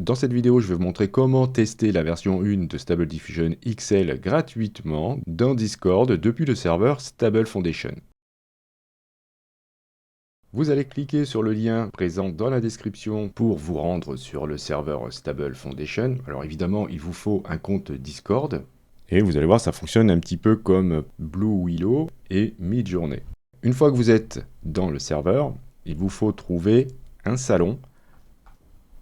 Dans cette vidéo, je vais vous montrer comment tester la version 1 de Stable Diffusion XL gratuitement dans Discord depuis le serveur Stable Foundation. Vous allez cliquer sur le lien présent dans la description pour vous rendre sur le serveur Stable Foundation. Alors évidemment, il vous faut un compte Discord. Et vous allez voir, ça fonctionne un petit peu comme Blue Willow et Midjourney. Une fois que vous êtes dans le serveur, il vous faut trouver un salon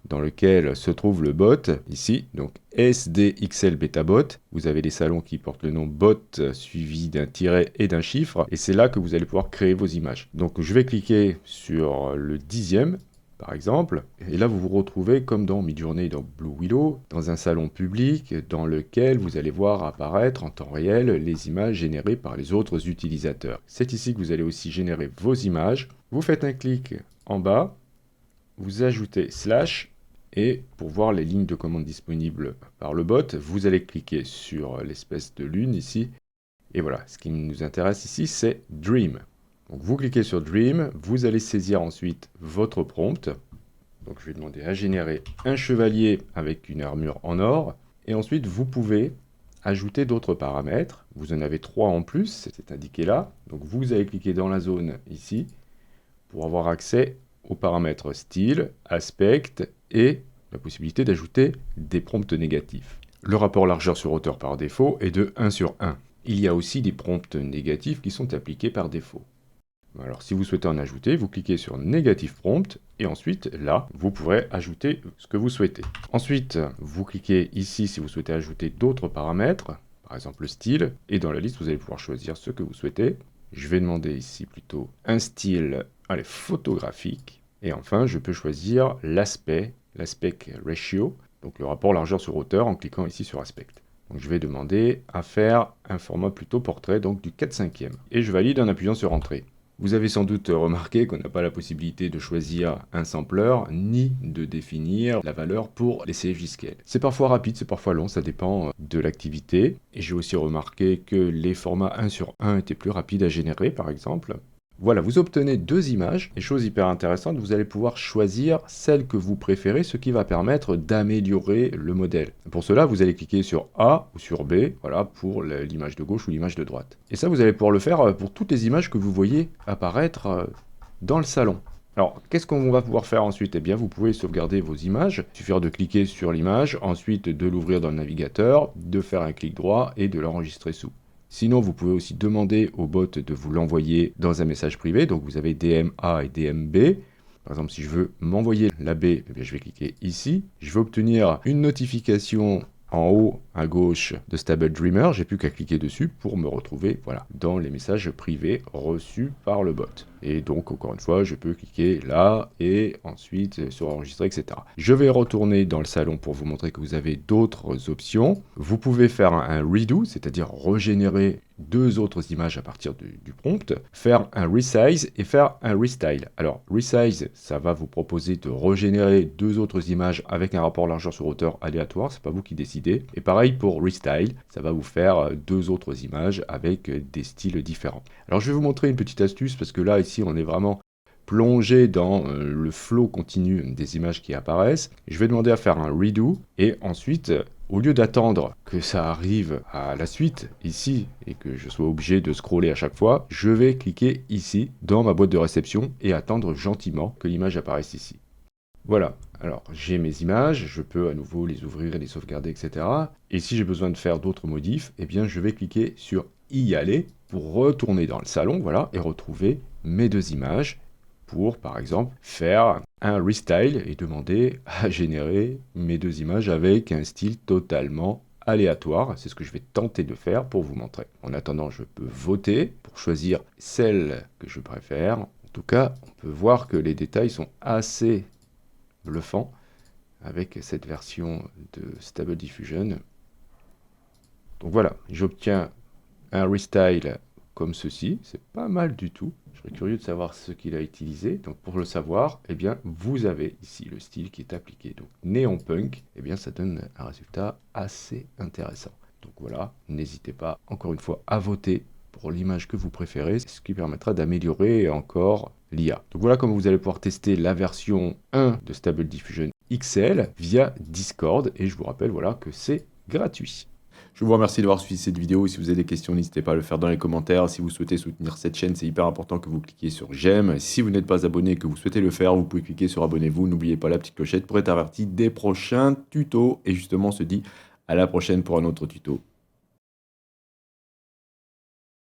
dans lequel se trouve le bot, ici, donc SDXL BetaBot. Vous avez des salons qui portent le nom bot suivi d'un tiret et d'un chiffre, et c'est là que vous allez pouvoir créer vos images. Donc je vais cliquer sur le 10e, par exemple, et là vous vous retrouvez comme dans Midjourney et dans Blue Willow, dans un salon public dans lequel vous allez voir apparaître en temps réel les images générées par les autres utilisateurs. C'est ici que vous allez aussi générer vos images. Vous faites un clic en bas, vous ajoutez slash, et pour voir les lignes de commande disponibles par le bot, vous allez cliquer sur l'espèce de lune ici. Et voilà, ce qui nous intéresse ici, c'est Dream. Donc vous cliquez sur Dream, vous allez saisir ensuite votre prompt. Donc je vais demander à générer un chevalier avec une armure en or. Et ensuite, vous pouvez ajouter d'autres paramètres. Vous en avez 3 en plus, c'est indiqué là. Donc vous allez cliquer dans la zone ici pour avoir accès aux paramètres style, aspect et la possibilité d'ajouter des prompts négatifs. Le rapport largeur sur hauteur par défaut est de 1/1. Il y a aussi des prompts négatifs qui sont appliqués par défaut. Alors si vous souhaitez en ajouter, vous cliquez sur Negative Prompt et ensuite là, vous pourrez ajouter ce que vous souhaitez. Ensuite, vous cliquez ici si vous souhaitez ajouter d'autres paramètres, par exemple le style, et dans la liste, vous allez pouvoir choisir ce que vous souhaitez. Je vais demander ici plutôt un style photographique. Et enfin, je peux choisir l'aspect ratio, donc le rapport largeur sur hauteur en cliquant ici sur aspect. Donc je vais demander à faire un format plutôt portrait, donc du 4/5e. Et je valide en appuyant sur Entrée. Vous avez sans doute remarqué qu'on n'a pas la possibilité de choisir un sampler, ni de définir la valeur pour les CFJ Scale. C'est parfois rapide, c'est parfois long, ça dépend de l'activité. Et j'ai aussi remarqué que les formats 1/1 étaient plus rapides à générer, par exemple. Voilà, vous obtenez 2 images, et chose hyper intéressante, vous allez pouvoir choisir celle que vous préférez, ce qui va permettre d'améliorer le modèle. Pour cela, vous allez cliquer sur A ou sur B, voilà, pour l'image de gauche ou l'image de droite. Et ça, vous allez pouvoir le faire pour toutes les images que vous voyez apparaître dans le salon. Alors, qu'est-ce qu'on va pouvoir faire ensuite? Eh bien, vous pouvez sauvegarder vos images. Il suffit de cliquer sur l'image, ensuite de l'ouvrir dans le navigateur, de faire un clic droit et de l'enregistrer sous. Sinon, vous pouvez aussi demander au bot de vous l'envoyer dans un message privé. Donc, vous avez DMA et DMB. Par exemple, si je veux m'envoyer la B, eh bien, je vais cliquer ici. Je vais obtenir une notification en haut à gauche de Stable Dreamer. J'ai plus qu'à cliquer dessus pour me retrouver voilà, dans les messages privés reçus par le bot. Et donc, encore une fois, je peux cliquer là et ensuite sur enregistrer, etc. Je vais retourner dans le salon pour vous montrer que vous avez d'autres options. Vous pouvez faire un redo, c'est-à-dire régénérer 2 autres images à partir du prompt, faire un resize et faire un restyle. Alors, resize, ça va vous proposer de régénérer 2 autres images avec un rapport largeur sur hauteur aléatoire, c'est pas vous qui décidez. Et pareil pour restyle, ça va vous faire 2 autres images avec des styles différents. Alors, je vais vous montrer une petite astuce parce que là, ici, on est vraiment plongé dans le flow continu des images qui apparaissent. Je vais demander à faire un redo et ensuite, au lieu d'attendre que ça arrive à la suite ici et que je sois obligé de scroller à chaque fois, je vais cliquer ici dans ma boîte de réception et attendre gentiment que l'image apparaisse ici. Voilà, alors j'ai mes images, je peux à nouveau les ouvrir et les sauvegarder, etc. Et si j'ai besoin de faire d'autres modifs, eh bien je vais cliquer sur y aller pour retourner dans le salon, voilà, et retrouver mes 2 images pour, par exemple, faire un restyle et demander à générer mes 2 images avec un style totalement aléatoire. C'est ce que je vais tenter de faire pour vous montrer. En attendant, je peux voter pour choisir celle que je préfère. En tout cas, on peut voir que les détails sont assez bluffants avec cette version de Stable Diffusion. Donc voilà, j'obtiens un restyle comme ceci, c'est pas mal du tout. Je serais curieux de savoir ce qu'il a utilisé. Donc pour le savoir, eh bien vous avez ici le style qui est appliqué. Donc Néon Punk, eh bien ça donne un résultat assez intéressant. Donc voilà, n'hésitez pas encore une fois à voter pour l'image que vous préférez, ce qui permettra d'améliorer encore l'IA. Donc voilà comment vous allez pouvoir tester la version 1 de Stable Diffusion XL via Discord. Et je vous rappelle voilà, que c'est gratuit. Je vous remercie d'avoir suivi cette vidéo. Si vous avez des questions, n'hésitez pas à le faire dans les commentaires. Si vous souhaitez soutenir cette chaîne, c'est hyper important que vous cliquiez sur j'aime. Si vous n'êtes pas abonné et que vous souhaitez le faire, vous pouvez cliquer sur abonnez-vous. N'oubliez pas la petite clochette pour être averti des prochains tutos. Et justement, on se dit à la prochaine pour un autre tuto.